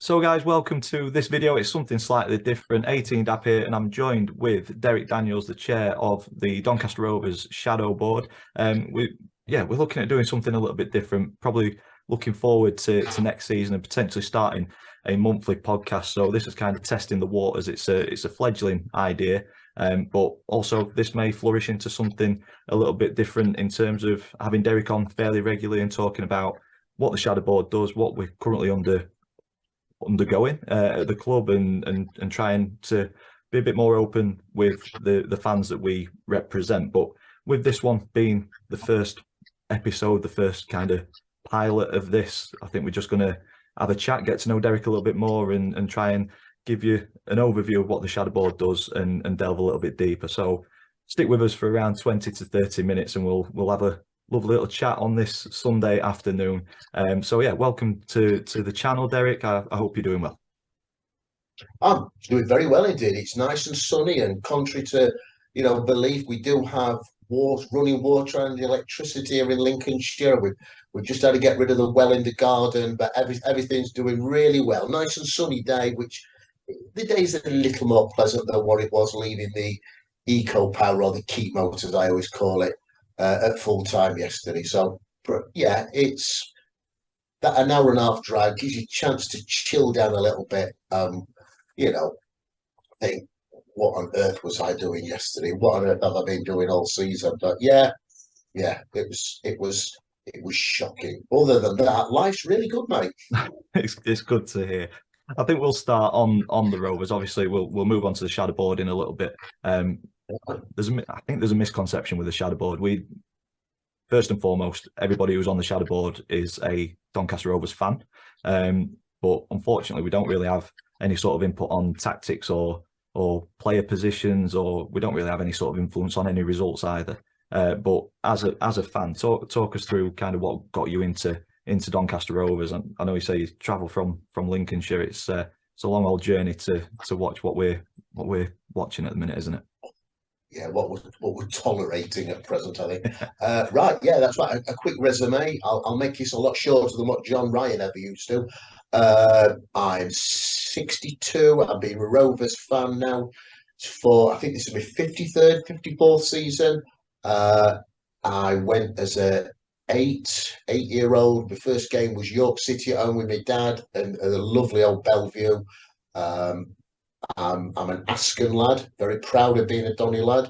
So guys, welcome to this video. It's something slightly different. 18 Dap here, and I'm joined with Derek Daniels, the chair of the Doncaster Rovers Shadow Board. We're looking at doing something a little bit different, probably looking forward to next season and potentially starting a monthly podcast. So this is kind of testing the waters. It's a fledgling idea. But also this may flourish into something a little bit different in terms of having Derek on fairly regularly and talking about what the Shadow Board does, what we're currently undergoing at the club, and trying to be a bit more open with the fans that we represent. But with this one being the first episode, the first kind of pilot of this, I think we're just going to have a chat, get to know Derek a little bit more, and try and give you an overview of what the Shadow Board does and delve a little bit deeper. So stick with us for around 20 to 30 minutes and we'll have a lovely little chat on this Sunday afternoon. So yeah, welcome to the channel, Derek. I hope you're doing well. I'm doing very well indeed. It's nice and sunny, and contrary to belief, we do have running water and electricity here in Lincolnshire. We've just had to get rid of the well in the garden, but everything's doing really well. Nice and sunny day, which the day's a little more pleasant than what it was leaving the eco power, or the keep motor as I always call it, at full time yesterday. So yeah, it's that an hour and a half drive gives you a chance to chill down a little bit. Think, what on earth was I doing yesterday? What on earth have I been doing all season? But yeah, it was shocking. Other than that, life's really good, mate. It's good to hear. I think we'll start on the Rovers. Obviously, we'll move on to the Shadow Board in a little bit. I think there's a misconception with the Shadow Board. First and foremost, everybody who's on the Shadow Board is a Doncaster Rovers fan. But unfortunately, we don't really have any sort of input on tactics or player positions, or we don't really have any sort of influence on any results either. But as a fan, talk us through kind of what got you into Doncaster Rovers. And I know you say you travel from Lincolnshire. It's a long old journey to watch what we're watching at the minute, isn't it? Yeah, what we're tolerating at present, I think. Right, yeah, that's right. A quick resume. I'll make this a lot shorter than what John Ryan ever used to. I'm 62. I've been a Rovers fan now for, I think this is my 53rd, 54th season. I went as a eight-year-old. My first game was York City at home with my dad and a lovely old Bellevue. I'm an Asken lad, very proud of being a Donny lad.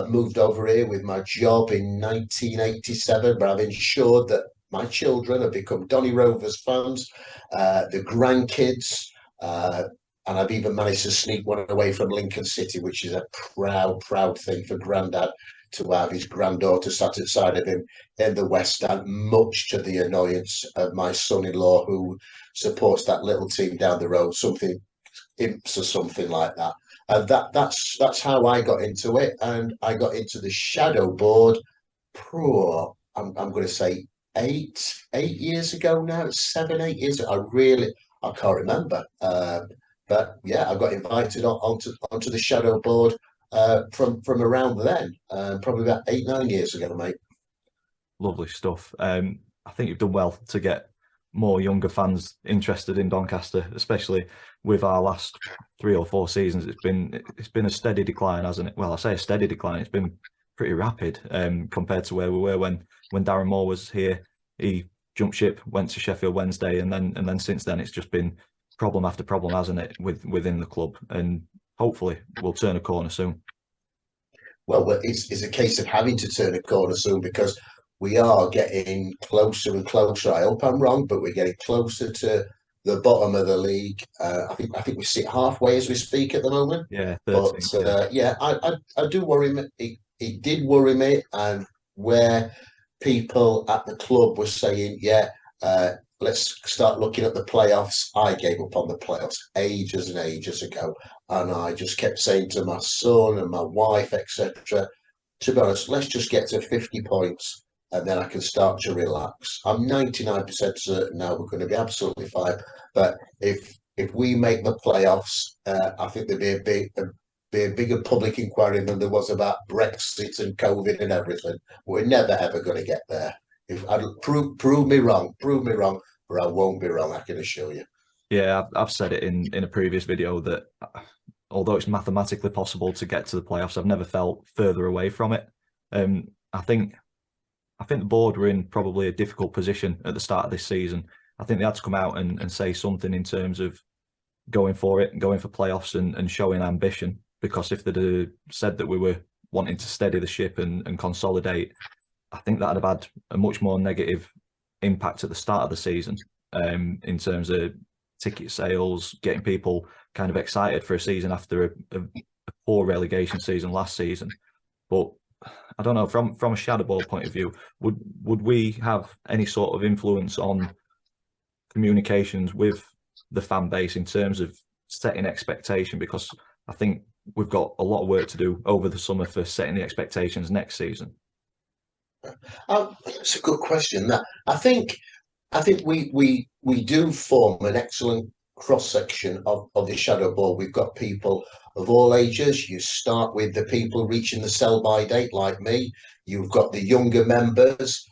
Moved over here with my job in 1987, but I've ensured that my children have become Donny Rovers fans, the grandkids, and I've even managed to sneak one away from Lincoln City, which is a proud thing for Grandad to have his granddaughter sat outside of him in the West Stand, much to the annoyance of my son-in-law, who supports that little team down the road, something imps or something like that. And that's how I got into it. And I got into the Shadow Board, I'm going to say eight years ago now. It's 7-8 years ago. I can't remember. But yeah, I got invited onto the Shadow Board from around then, probably about 8-9 years ago, mate. Lovely stuff. I think you've done well to get more younger fans interested in Doncaster, especially with our last 3 or 4 seasons. It's been a steady decline, hasn't it? Well, I say a steady decline. It's been pretty rapid compared to where we were when Darren Moore was here. He jumped ship, went to Sheffield Wednesday, and then since then it's just been problem after problem, hasn't it, within the club? And hopefully we'll turn a corner soon. Well, it's a case of having to turn a corner soon, because we are getting closer and closer. I hope I'm wrong, but we're getting closer to the bottom of the league. I think we sit halfway as we speak at the moment. Yeah, 13, but yeah, I do worry me. It did worry me, and where people at the club were saying, yeah, let's start looking at the playoffs. I gave up on the playoffs ages and ages ago, and I just kept saying to my son and my wife, etc., to be honest, let's just get to 50 points. And then I can start to relax. I'm 99% certain now we're going to be absolutely fine. But if we make the playoffs, I think there'd be a bigger public inquiry than there was about Brexit and COVID and everything. We're never ever going to get there. If I prove me wrong, but I won't be wrong. I can assure you. Yeah, I've said it in a previous video that although it's mathematically possible to get to the playoffs, I've never felt further away from it. Um, I think I think the board were in probably a difficult position at the start of this season. I think they had to come out and say something in terms of going for it, going for playoffs and showing ambition. Because if they'd said that we were wanting to steady the ship and consolidate, I think that'd have had a much more negative impact at the start of the season in terms of ticket sales, getting people kind of excited for a season after a poor relegation season last season. But I don't know, from a shadow ball point of view, would we have any sort of influence on communications with the fan base in terms of setting expectation? Because I think we've got a lot of work to do over the summer for setting the expectations next season. It's a good question. That I think we do form an excellent cross section of the shadow board. We've got people of all ages. You start with the people reaching the sell by date, like me. You've got the younger members.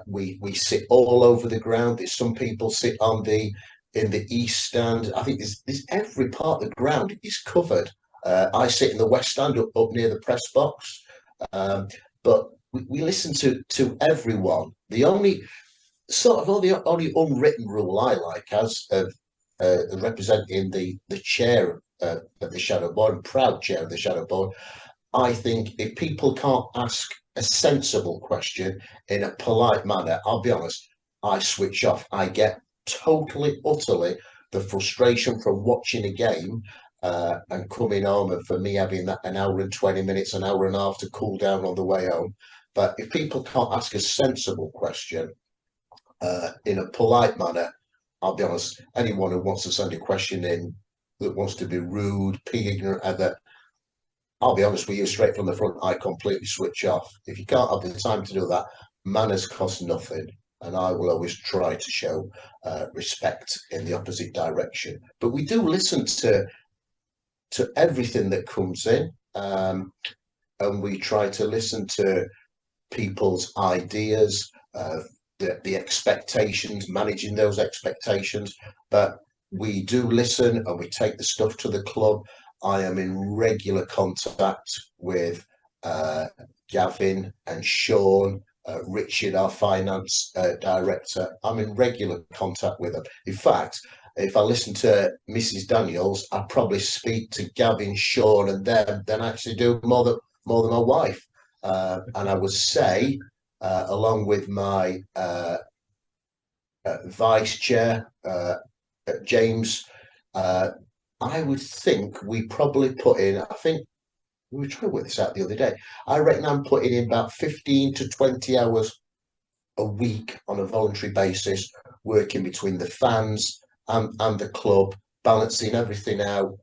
We sit all over the ground. There's some people sit on the in the east stand. I think there's every part of the ground is covered. I sit in the west stand up near the press box. But we listen to everyone. The only the only unwritten rule I like as representing the chair of the shadow board and proud chair of the shadow board. I think if people can't ask a sensible question in a polite manner, I'll be honest, I switch off. I get totally, utterly the frustration from watching a game and coming home, and for me having that an hour and 20 minutes, an hour and a half to cool down on the way home. But if people can't ask a sensible question in a polite manner, I'll be honest, anyone who wants to send a question in that wants to be rude, be ignorant, and that, I'll be honest with you, straight from the front, I completely switch off. If you can't have the time to do that, manners cost nothing. And I will always try to show respect in the opposite direction. But we do listen to everything that comes in, and we try to listen to people's ideas, the expectations, managing those expectations. But we do listen and we take the stuff to the club. I am in regular contact with Gavin and Sean, Richard, our finance director. I'm in regular contact with them. In fact, if I listen to Mrs. Daniels, I probably speak to Gavin, Sean, and them than I actually do more than my wife. And I would say, along with my vice chair, James, I would think we probably put in, I think we were trying to work this out the other day. I reckon I'm putting in about 15 to 20 hours a week on a voluntary basis, working between the fans and the club, balancing everything out,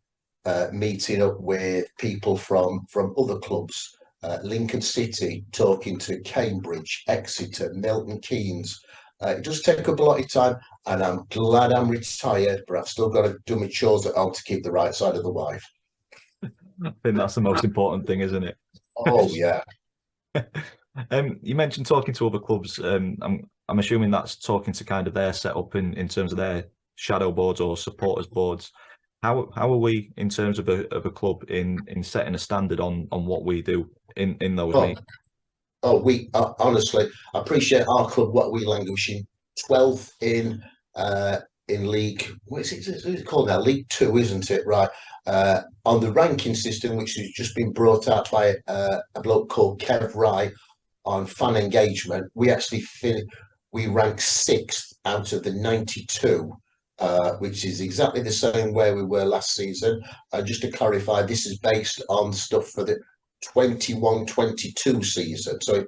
meeting up with people from other clubs, Lincoln City, talking to Cambridge, Exeter, Milton Keynes. It does take up a lot of time, and I'm glad I'm retired, but I've still got to do my chores at home to keep the right side of the wife. I think that's the most important thing, isn't it? Oh yeah. You mentioned talking to other clubs. I'm assuming that's talking to kind of their setup in terms of their shadow boards or supporters boards. How are we in terms of a club in setting a standard on what we do in those meetings? We honestly, I appreciate our club. What we languishing 12th in league. What is it? It's called now? League Two, isn't it? Right. On the ranking system, which has just been brought out by a bloke called Kev Rye on fan engagement, we actually we rank 6th out of the 92. Which is exactly the same where we were last season. Just to clarify, this is based on stuff for the 21-22 season. So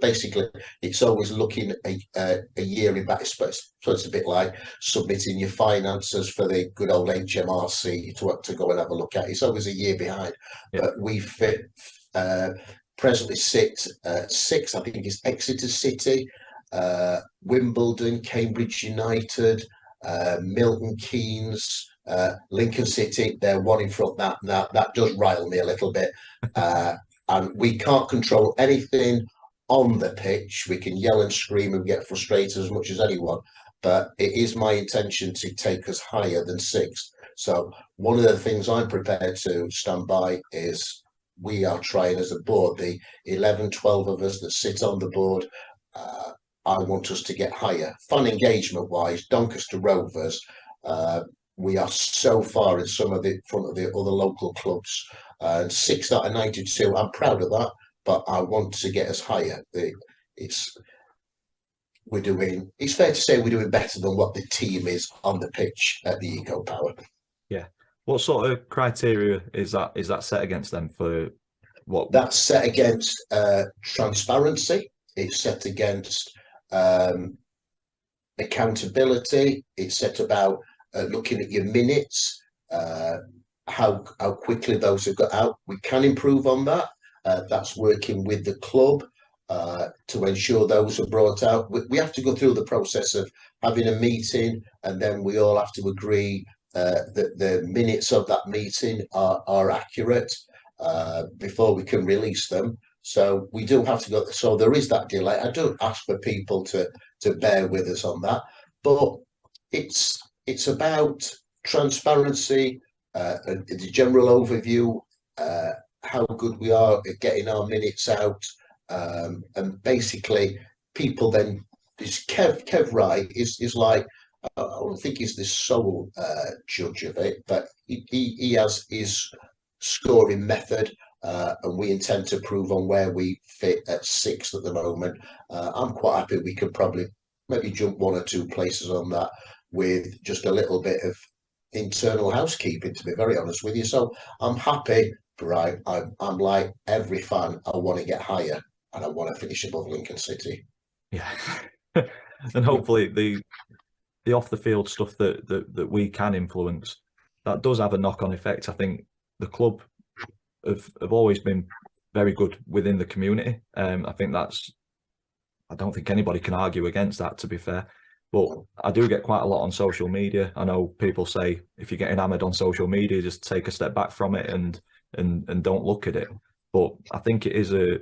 it's always looking a year in back space. So it's a bit like submitting your finances for the good old HMRC to go and have a look at. It's always a year behind. Yeah. But we presently sit 6th. I think it's Exeter City, Wimbledon, Cambridge United, Milton Keynes, Lincoln City. They're one in front. That does rile me a little bit. And we can't control anything on the pitch. We can yell and scream and get frustrated as much as anyone. but it is my intention to take us higher than sixth. So one of the things I'm prepared to stand by is we are trying as a board, the 11, 12 of us that sit on the board. I want us to get higher. Fan engagement wise, Doncaster Rovers, we are so far in some of the front of the other local clubs. And 6 out of 92, I'm proud of that, but I want to get us higher. It's fair to say we're doing better than what the team is on the pitch at the Eco Power. Yeah. What sort of criteria is that set against them for what? That's set against transparency. It's set against accountability. It's set about looking at your minutes, how quickly those have got out. We can improve on that. That's working with the club to ensure those are brought out. We have to go through the process of having a meeting, and then we all have to agree that the minutes of that meeting are accurate before we can release them. So we do have to go. So there is that delay. I don't ask for people to bear with us on that, but it's about transparency, the general overview, how good we are at getting our minutes out, and basically people then. This Kev Wright is like, I don't think he's the sole judge of it, but he has his scoring method, and we intend to prove on where we fit at sixth at the moment. I'm quite happy we could probably maybe jump 1 or 2 places on that with just a little bit of internal housekeeping, to be very honest with you. So I'm happy, right? I'm like every fan, I want to get higher and I want to finish above Lincoln City. Yeah. And hopefully the off the field stuff that we can influence, that does have a knock-on effect. I think the club have always been very good within the community. I think I don't think anybody can argue against that, to be fair. But I do get quite a lot on social media. I know people say if you're getting hammered on social media, just take a step back from it and don't look at it. But I think it is a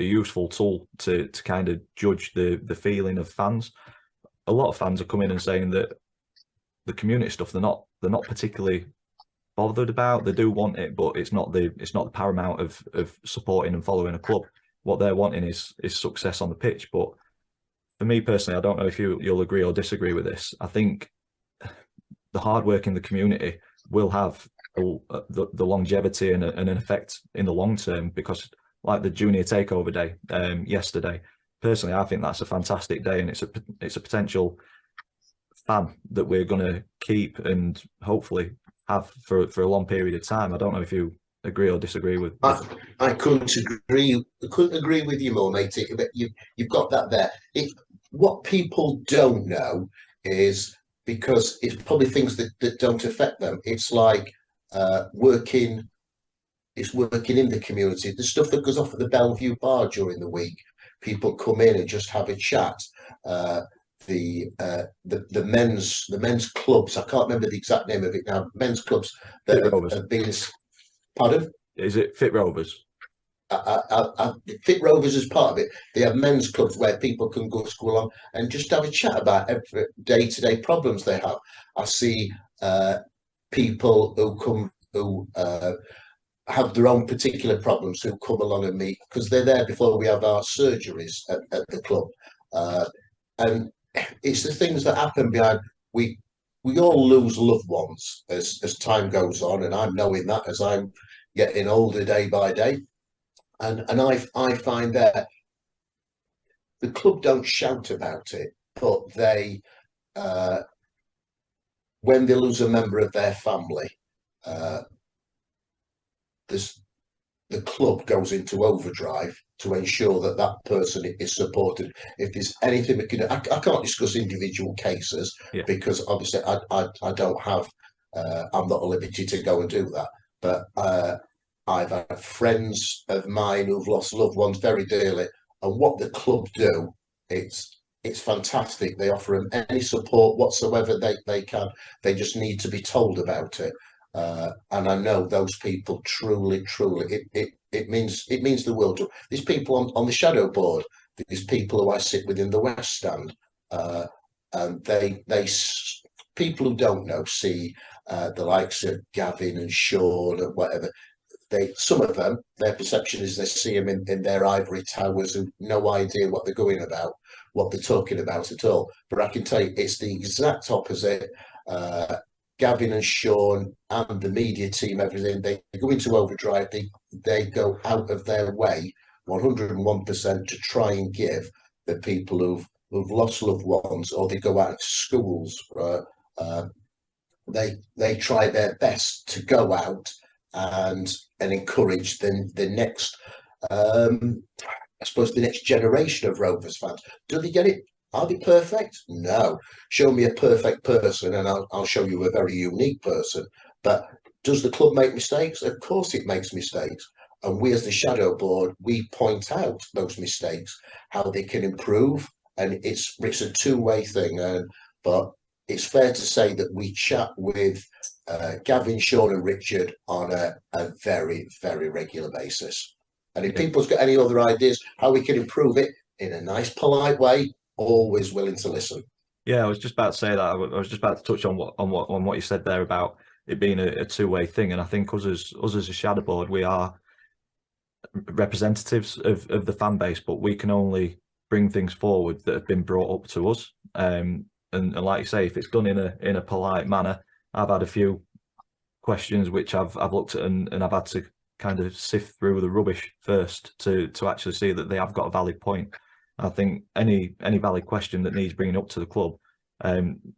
useful tool to kind of judge the feeling of fans. A lot of fans are coming and saying that the community stuff they're not particularly bothered about. They do want it, but it's not the paramount of supporting and following a club. What they're wanting is success on the pitch. But for me personally, I don't know if you'll agree or disagree with this. I think the hard work in the community will have the longevity and an effect in the long term, because like the junior takeover day yesterday, personally, I think that's a fantastic day, and it's a potential fan that we're going to keep and hopefully have for a long period of time. I don't know if you agree or disagree with. I couldn't agree with you more, mate. You've got that there. What people don't know is, because it's probably things that don't affect them. It's like working in the community. The stuff that goes off at the Bellevue bar during the week. People come in and just have a chat. The men's clubs. I can't remember the exact name of it now. Men's clubs that have been. Pardon? Is it Fit Rovers? Fit Rovers is part of it. They have men's clubs where people can go to school on and just have a chat about every day-to-day problems they have. I see people who have their own particular problems who come along and meet, because they're there before we have our surgeries at the club. And it's the things that happen behind. We all lose loved ones as time goes on, and I'm knowing that as I'm getting older day by day. And I find that the club don't shout about it, but they when they lose a member of their family, the club goes into overdrive to ensure that that person is supported. If there's anything we can do, I can't discuss individual cases, because obviously I don't have, I'm not at liberty to go and do that. But I've had friends of mine who've lost loved ones very dearly, and what the club do, it's fantastic. They offer them any support whatsoever they can. They just need to be told about it. And I know those people truly, it means the world to. There's people on the shadow board. There's people who I sit with in the West Stand. and people who don't know see the likes of Gavin and Sean and whatever. Some of them, their perception is they see them in their ivory towers and no idea what they're going about, what they're talking about at all. But I can tell you, it's the exact opposite. Gavin and Sean and the media team, everything, they go into overdrive. They go out of their way, 101%, to try and give the people who've lost loved ones, or they go out to schools. They try their best to go out and encourage the next I suppose the next generation of Rovers fans. Do they get it? Are they perfect? No. Show me a perfect person and I'll show you a very unique person. But does the club make mistakes? Of course it makes mistakes. And we as the shadow board, we point out those mistakes, how they can improve. And it's a two-way thing. But it's fair to say that we chat with Gavin, Sean and Richard on a very, very regular basis. And if people's got any other ideas how we can improve it in a nice, polite way, always willing to listen. Yeah, I was just about to say that. I was just about to touch on what you said there about it being a two-way thing. And I think us as a shadow board, we are representatives of the fan base, but we can only bring things forward that have been brought up to us. And like you say, if it's done in a polite manner, I've had a few questions which I've looked at and I've had to kind of sift through the rubbish first to actually see that they have got a valid point. I think any valid question that needs bringing up to the club,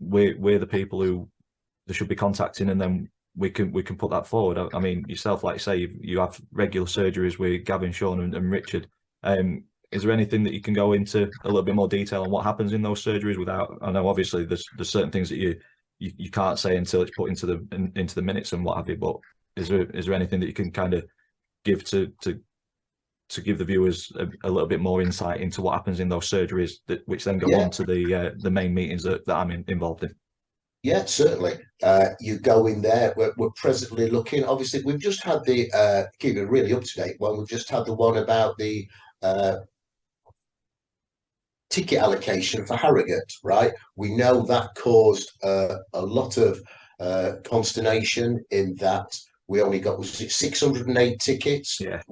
we're the people who they should be contacting, and then we can put that forward. I mean, yourself, like you say, you have regular surgeries with Gavin, Sean, and Richard. Is there anything that you can go into a little bit more detail on what happens in those surgeries? Without, I know obviously there's certain things that you can't say until it's put into the minutes and what have you. But is there anything that you can kind of give to give the viewers a little bit more insight into what happens in those surgeries, which then go on to the main meetings that I'm involved in? Yeah, certainly. You go in there. We're presently looking. Obviously, we've just had keep it really up to date one. We've just had the one about the ticket allocation for Harrogate, right? We know that caused a lot of consternation in that we only got, was it 608 tickets? Yeah.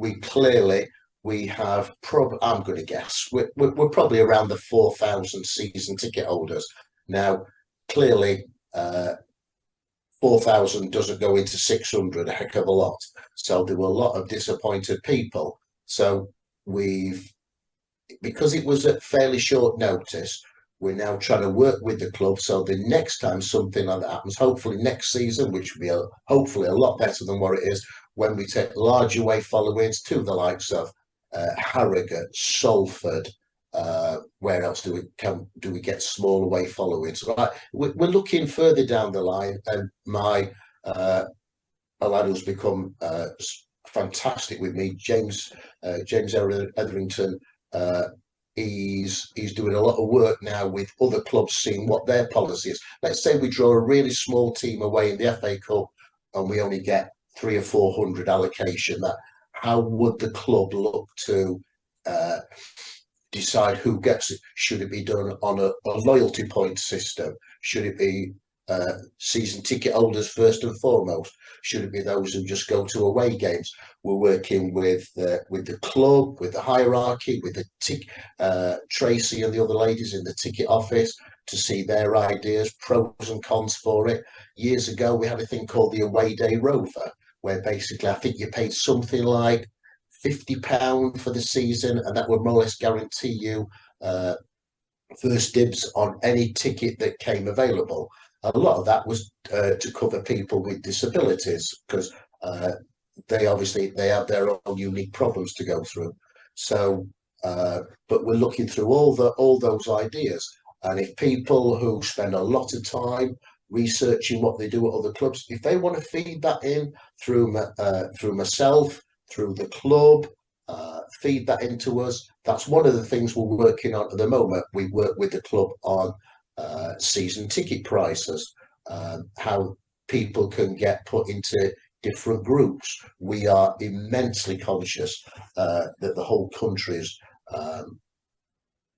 We have I'm going to guess we're probably around the 4,000 season ticket holders. Now, clearly, 4,000 doesn't go into 600 a heck of a lot. So there were a lot of disappointed people. So because it was at fairly short notice, we're now trying to work with the club. So the next time something like that happens, hopefully next season, which will be hopefully a lot better than what it is, when we take large away followings to the likes of Harrogate, Salford. Where else do we get small away followings? Right, we're looking further down the line, and my a lad who's become fantastic with me, James Etherington. He's doing a lot of work now with other clubs, seeing what their policy is. Let's say we draw a really small team away in the FA Cup, and we only get 300 or 400 allocation. How would the club look to decide who gets it? Should it be done on a loyalty point system? Should it be season ticket holders first and foremost? Should it be those who just go to away games? We're working with the club, with the hierarchy, with the Tracy and the other ladies in the ticket office to see their ideas, pros and cons for it. Years ago, we had a thing called the Away Day Rover, where basically I think you paid something like £50 for the season, and that would more or less guarantee you first dibs on any ticket that came available. A lot of that was to cover people with disabilities, because they have their own unique problems to go through. So, but we're looking through all those ideas, and if people who spend a lot of time researching what they do at other clubs, if they want to feed that in through myself, through the club, feed that into us. That's one of the things we're working on at the moment. We work with the club on season ticket prices, how people can get put into different groups. We are immensely conscious that the whole country is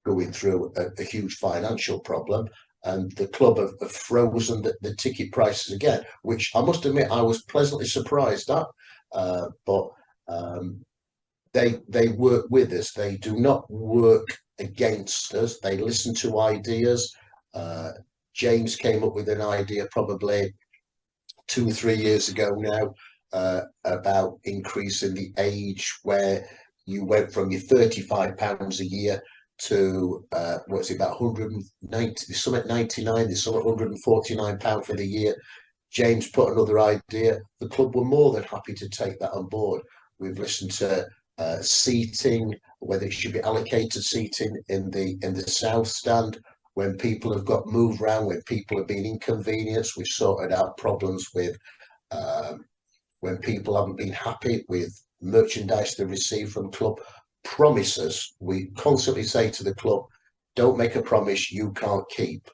going through a huge financial problem, and the club have frozen the ticket prices again, which I must admit I was pleasantly surprised at. But they work with us. They do not work against us. They listen to ideas. James came up with an idea probably 2 or 3 years ago now, about increasing the age where you went from your £35 a year to what's it, about 190, there's some at 99, there's some at £149 for the year. James put another idea. The club were more than happy to take that on board. We've listened to seating, whether it should be allocated seating in the south stand. When people have got moved around, when people have been inconvenienced, we've sorted out problems with when people haven't been happy with merchandise they receive from club. Promises, we constantly say to the club, don't make a promise you can't keep.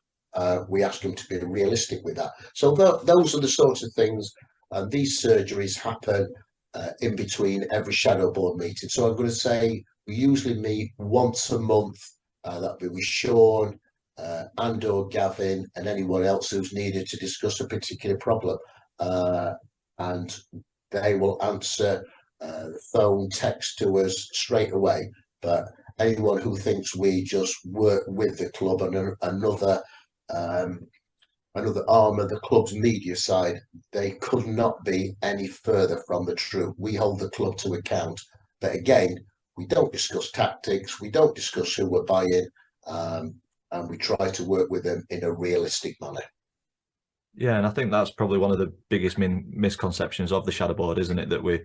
We ask them to be realistic with that. So those are the sorts of things, and these surgeries happen in between every shadow board meeting. So I'm going to say we usually meet once a month. That'll be with Sean and or Gavin and anyone else who's needed to discuss a particular problem. And they will answer the phone, text to us straight away. But anyone who thinks we just work with the club and another arm of the club's media side, they could not be any further from the truth. We hold the club to account. But again, we don't discuss tactics, we don't discuss who we're buying, and we try to work with them in a realistic manner. Yeah, and I think that's probably one of the biggest misconceptions of the shadow board, isn't it? That we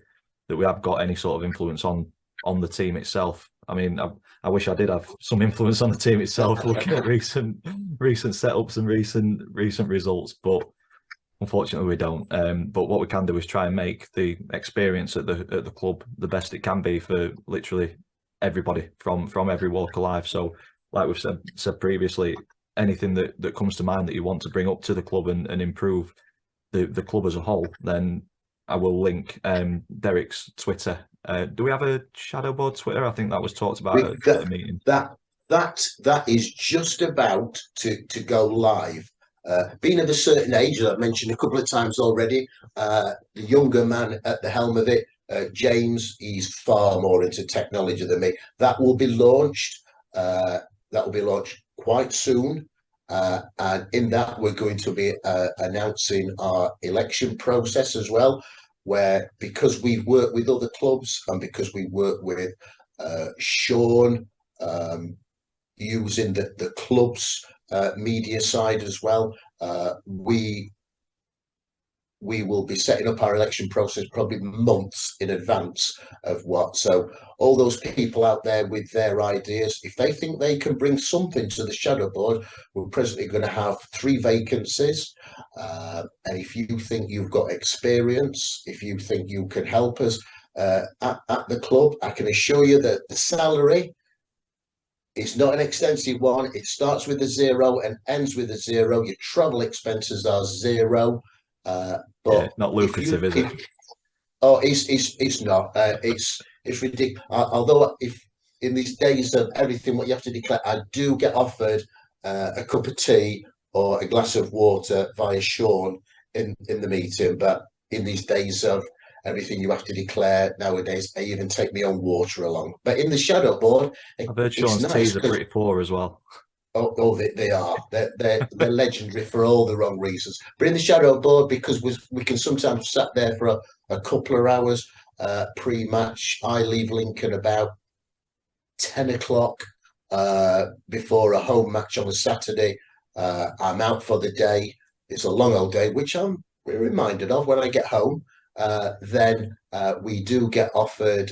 have got any sort of influence on the team itself. I mean, I wish I did have some influence on the team itself, looking at recent setups and recent results, but unfortunately we don't. But what we can do is try and make the experience at the club the best it can be for literally everybody from every walk of life. So, like we've said previously, anything that comes to mind that you want to bring up to the club and improve the club as a whole, then I will link Derek's Twitter. Do we have a shadow board Twitter? I think that was talked about at the meeting. That is just about to go live. Being of a certain age, as I've mentioned a couple of times already, the younger man at the helm of it, James, he's far more into technology than me. That will be launched. Quite soon. And in that, we're going to be announcing our election process as well, where because we've worked with other clubs and because we work with Sean, using the club's media side as well, we will be setting up our election process probably months in advance of what. So all those people out there with their ideas, if they think they can bring something to the shadow board, we're presently going to have 3 vacancies. And if you think you've got experience, if you think you can help us at the club, I can assure you that the salary is not an extensive one. It starts with a 0 and ends with a 0. Your travel expenses are 0. But yeah, not lucrative, is it? Oh, it's not. It's ridiculous. Although if in these days of everything, what you have to declare, I do get offered a cup of tea or a glass of water via Sean in the meeting. But in these days of everything you have to declare nowadays, I even take my own water along. But in the shadow board, I've heard Sean's teas are pretty poor as well. Oh, they are. They're legendary for all the wrong reasons. But in the shadow board, because we can sometimes sat there for a couple of hours pre-match. I leave Lincoln about 10 o'clock before a home match on a Saturday. I'm out for the day. It's a long old day, which I'm reminded of when I get home. Then we do get offered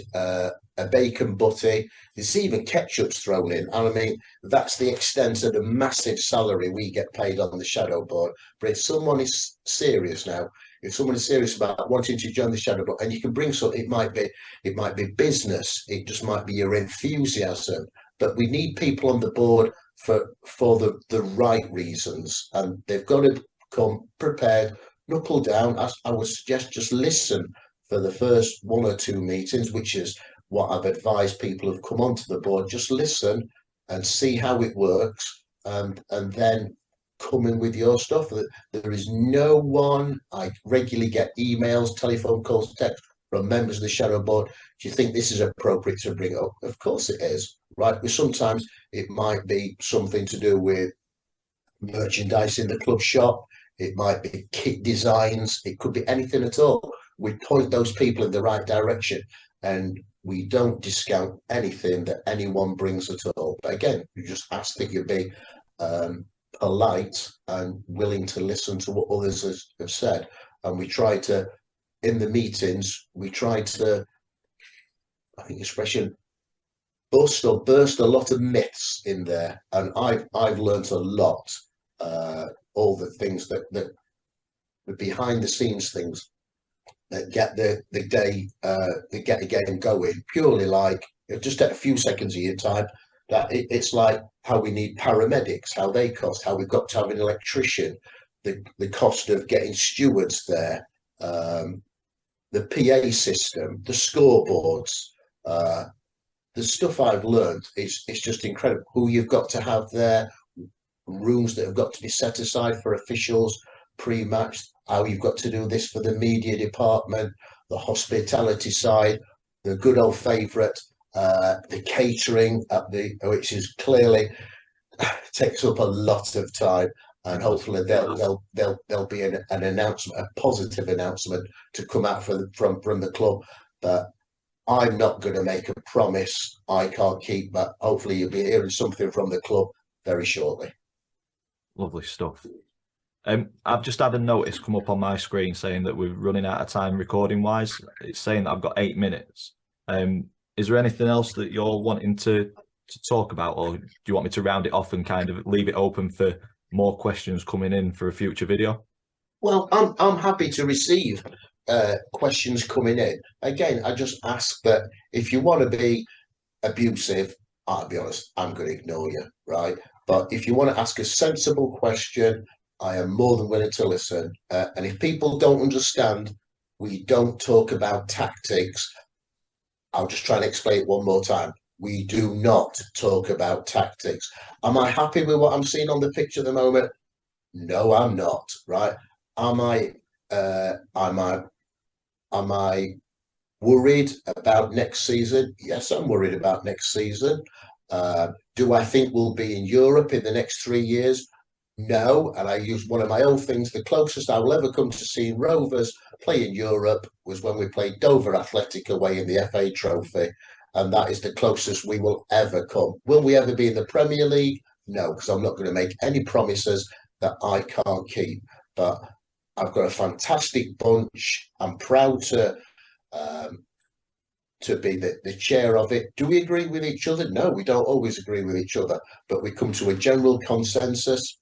a bacon butty. There's even ketchup's thrown in. And I mean, that's the extent of the massive salary we get paid on the shadow board. But if someone is serious now, if someone is serious about wanting to join the shadow board, and you can bring something, it might be business, it just might be your enthusiasm. But we need people on the board for the right reasons, and they've got to come prepared, knuckle down. I would suggest just listen for the first 1 or 2 meetings, which is what I've advised people who've come onto the board. Just listen and see how it works, and then come in with your stuff. There is no one. I regularly get emails, telephone calls, text from members of the shadow board. Do you think this is appropriate to bring up? Of course it is, right? But sometimes it might be something to do with merchandise in the club shop. It might be kit designs. It could be anything at all. We point those people in the right direction, and we don't discount anything that anyone brings at all. But again, you just ask that you be polite and willing to listen to what others have said. And we try to, in the meetings, we try to, I think expression, bust or burst a lot of myths in there. And I've learned a lot, all the things that the behind the scenes things that get the day that get the game going, purely like just take a few seconds of your time. That it's like how we need paramedics, how they cost, how we've got to have an electrician, the cost of getting stewards there, the PA system, the scoreboards, the stuff I've learned. It's just incredible who you've got to have there, rooms that have got to be set aside for officials pre-match, how you've got to do this for the media department, the hospitality side, the good old favourite, the catering at which is clearly takes up a lot of time, and hopefully there'll be an announcement, a positive announcement to come out from the club. But I'm not going to make a promise I can't keep, but hopefully you'll be hearing something from the club very shortly. Lovely stuff. I've just had a notice come up on my screen saying that we're running out of time recording wise. It's saying that I've got 8 minutes. Is there anything else that you're wanting to talk about, or do you want me to round it off and kind of leave it open for more questions coming in for a future video? Well, I'm happy to receive questions coming in. Again, I just ask that if you want to be abusive, I'll be honest, I'm going to ignore you, right? But if you want to ask a sensible question, I am more than willing to listen. And if people don't understand, we don't talk about tactics. I'll just try and explain it one more time. We do not talk about tactics. Am I happy with what I'm seeing on the pitch at the moment? No, I'm not. Right? Am I worried about next season? Yes, I'm worried about next season. Do I think we'll be in Europe in the next 3 years? No, and I use one of my old things. The closest I will ever come to seeing Rovers play in Europe was when we played Dover Athletic away in the FA Trophy, and that is the closest we will ever come. Will we ever be in the Premier League? No, because I'm not going to make any promises that I can't keep. But I've got a fantastic bunch. I'm proud to be the chair of it. Do we agree with each other? No, we don't always agree with each other, but we come to a general consensus.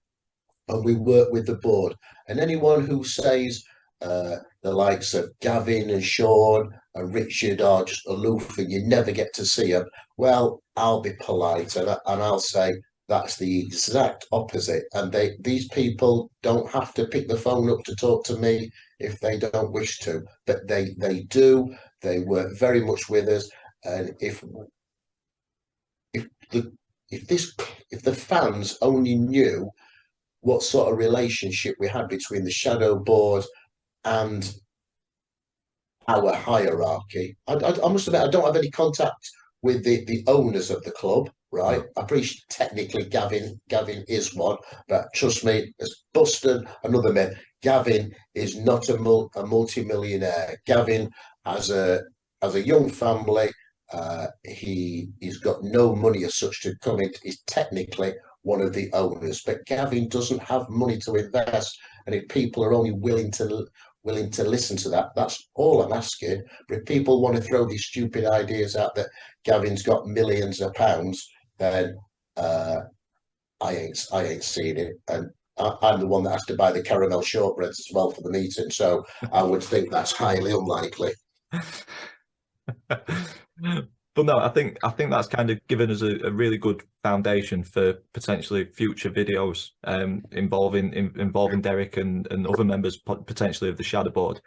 And we work with the board. And anyone who says the likes of Gavin and Sean and Richard are just aloof and you never get to see them, well, I'll be polite and I'll say that's the exact opposite. And these people don't have to pick the phone up to talk to me if they don't wish to, but they do. They work very much with us. And if the fans only knew what sort of relationship we had between the shadow board and our hierarchy. I must admit, I don't have any contact with the owners of the club, right? I appreciate technically Gavin is one, but trust me, as Buston, another man, Gavin is not a multi-millionaire. Gavin, as a young family, he's got no money as such to come in. He's technically one of the owners, but Gavin doesn't have money to invest, and if people are only willing to listen to that, that's all I'm asking. But if people want to throw these stupid ideas out that Gavin's got millions of pounds, then I ain't seen it, and I'm the one that has to buy the caramel shortbreads as well for the meeting, so I would think that's highly unlikely. But no, I think that's kind of given us a really good foundation for potentially future videos involving Derek and other members potentially of the shadow board.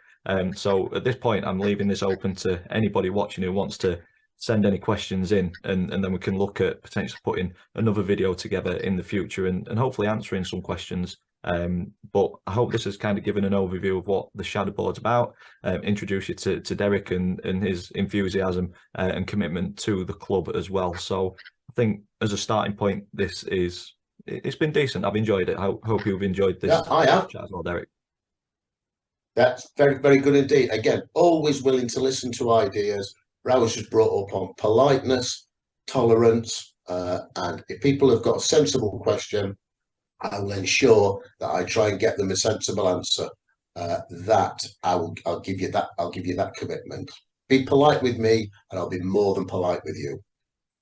So at this point, I'm leaving this open to anybody watching who wants to send any questions in, and then we can look at potentially putting another video together in the future and hopefully answering some questions. But I hope this has kind of given an overview of what the shadow board's about, introduce you to Derek and his enthusiasm and commitment to the club as well. So I think as a starting point, it's been decent. I've enjoyed it. I hope you've enjoyed this. Yeah, I have. Chat as well, Derek. That's very, very good indeed. Again, always willing to listen to ideas. Rowers has brought up on politeness, tolerance, and if people have got a sensible question, I will ensure that I try and get them a sensible answer. I'll give you that. I'll give you that commitment. Be polite with me, and I'll be more than polite with you.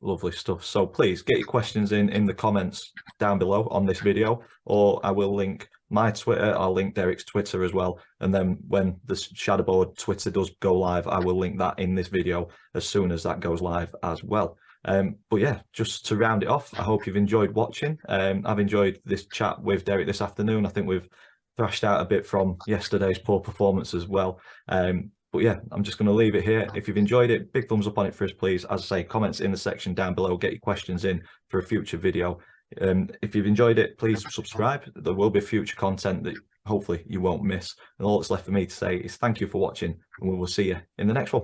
Lovely stuff. So please get your questions in the comments down below on this video, or I will link my Twitter. I'll link Derek's Twitter as well. And then when the Shadowboard Twitter does go live, I will link that in this video as soon as that goes live as well. But yeah, just to round it off, I hope you've enjoyed watching. I've enjoyed this chat with Derek this afternoon. I think we've thrashed out a bit from yesterday's poor performance as well. But yeah, I'm just going to leave it here. If you've enjoyed it, big thumbs up on it for us, please. As I say, comments in the section down below. Get your questions in for a future video. If you've enjoyed it, please subscribe. There will be future content that hopefully you won't miss. And all that's left for me to say is thank you for watching, and we will see you in the next one.